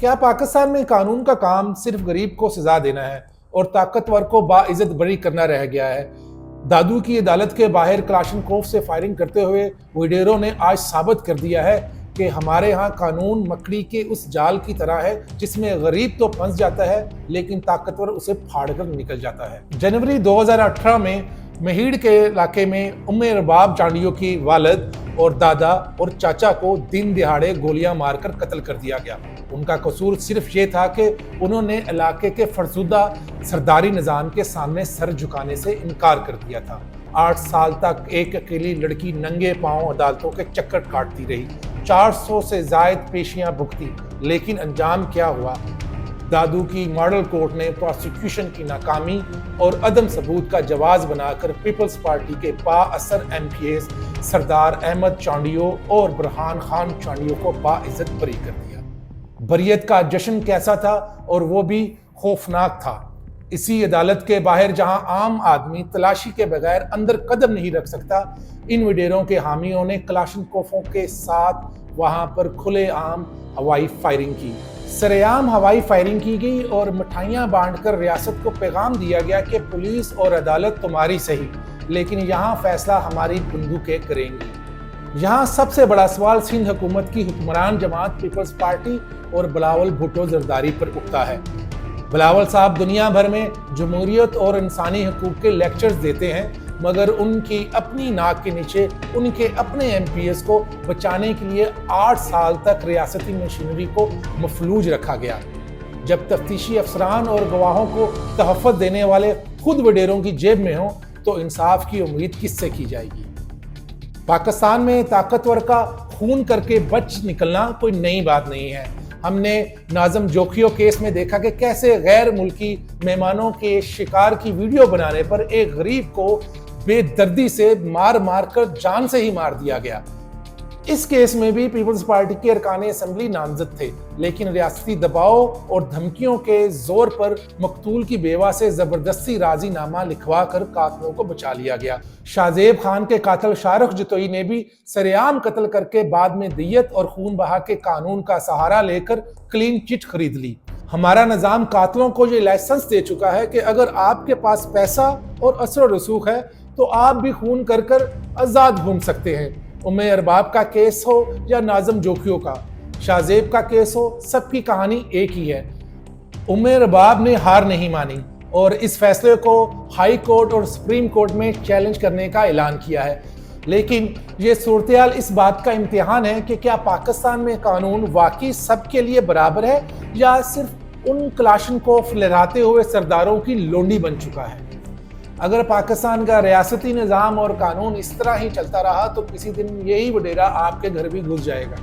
کیا پاکستان میں قانون کا کام صرف غریب کو سزا دینا ہے اور طاقتور کو باعزت بری کرنا رہ گیا ہے؟ دادو کی عدالت کے باہر کلاشنکوف سے فائرنگ کرتے ہوئے وڈیرو نے آج ثابت کر دیا ہے کہ ہمارے ہاں قانون مکڑی کے اس جال کی طرح ہے جس میں غریب تو پھنس جاتا ہے لیکن طاقتور اسے پھاڑ کر نکل جاتا ہے۔ جنوری 2018 میں مہیڑ کے علاقے میں رباب چانڈیو کی والد اور دادا اور چاچا کو دن دہاڑے گولیاں مار کر قتل کر دیا گیا۔ ان کا قصور صرف یہ تھا کہ انہوں نے علاقے کے فرسودہ سرداری نظام کے سامنے سر جھکانے سے انکار کر دیا تھا۔ 8 سال تک ایک اکیلی لڑکی ننگے پاؤں عدالتوں کے چکر کاٹتی رہی، 400 سے زائد پیشیاں بھگتی، لیکن انجام کیا ہوا؟ دادو کی ماڈل کورٹ نے پروسیکیوشن کی ناکامی اور عدم ثبوت کا جواز بنا کر پیپلز پارٹی کے با اثر ایم پی ایز سردار احمد چانڈیو اور برہان خان چانڈیو کو باعزت بری کر دیا۔ بریت کا جشن کیسا تھا؟ اور وہ بھی خوفناک تھا۔ اسی عدالت کے باہر جہاں عام آدمی تلاشی کے بغیر اندر قدم نہیں رکھ سکتا، ان وڈیروں کے حامیوں نے کلاشنکوفوں کے ساتھ وہاں پر کھلے عام ہوائی فائرنگ کی۔ سرعام ہوائی فائرنگ کی گئی اور مٹھائیاں بانٹ کر ریاست کو پیغام دیا گیا کہ پولیس اور عدالت تمہاری صحیح، لیکن یہاں فیصلہ ہماری بندوقیں کریں گی۔ یہاں سب سے بڑا سوال سندھ حکومت کی حکمران جماعت پیپلز پارٹی اور بلاول بھٹو زرداری پر اٹھتا ہے۔ بلاول صاحب دنیا بھر میں جمہوریت اور انسانی حقوق کے لیکچرز دیتے ہیں، مگر ان کی اپنی ناک کے نیچے ان کے اپنے ایم پی ایس کو بچانے کے لیے 8 سال تک ریاستی مشینری کو مفلوج رکھا گیا۔ جب تفتیشی افسران اور گواہوں کو تحفظ دینے والے خود وڈیروں کی جیب میں ہوں تو انصاف کی امید کس سے کی جائے گی؟ پاکستان میں طاقتور کا خون کر کے بچ نکلنا کوئی نئی بات نہیں ہے۔ ہم نے ناظم جوکھیو کیس میں دیکھا کہ کیسے غیر ملکی مہمانوں کے شکار کی ویڈیو بنانے پر ایک غریب کو بے دردی سے مار مار کر جان سے ہی مار دیا گیا۔ اس کیس میں بھی پیپلز پارٹی کے ارکان اسمبلی نامزد تھے، لیکن ریاستی دباؤ اور دھمکیوں کے زور پر مقتول کی بیوہ سے زبردستی راضی نامہ لکھوا کر قاتلوں کو بچا لیا گیا۔ شاہ زیب خان کے قاتل شارخ جتوئی نے بھی سرعام قتل کر کے بعد میں دیت اور خون بہا کے قانون کا سہارا لے کر کلین چٹ خرید لی۔ ہمارا نظام قاتلوں کو یہ لائسنس دے چکا ہے کہ اگر آپ کے پاس پیسہ اور اثر و رسوخ ہے تو آپ بھی خون کر کر آزاد گھوم سکتے ہیں۔ رباب کا کیس ہو یا ناظم جوکھیو کا، شاہ زیب کا کیس ہو، سب کی کہانی ایک ہی ہے۔ رباب نے ہار نہیں مانی اور اس فیصلے کو ہائی کورٹ اور سپریم کورٹ میں چیلنج کرنے کا اعلان کیا ہے۔ لیکن یہ صورتحال اس بات کا امتحان ہے کہ کیا پاکستان میں قانون واقعی سب کے لیے برابر ہے یا صرف ان کلاشنکوف لہراتے ہوئے سرداروں کی لونڈی بن چکا ہے؟ اگر پاکستان کا ریاستی نظام اور قانون اس طرح ہی چلتا رہا تو کسی دن یہی وڈیرا آپ کے گھر بھی گھس جائے گا۔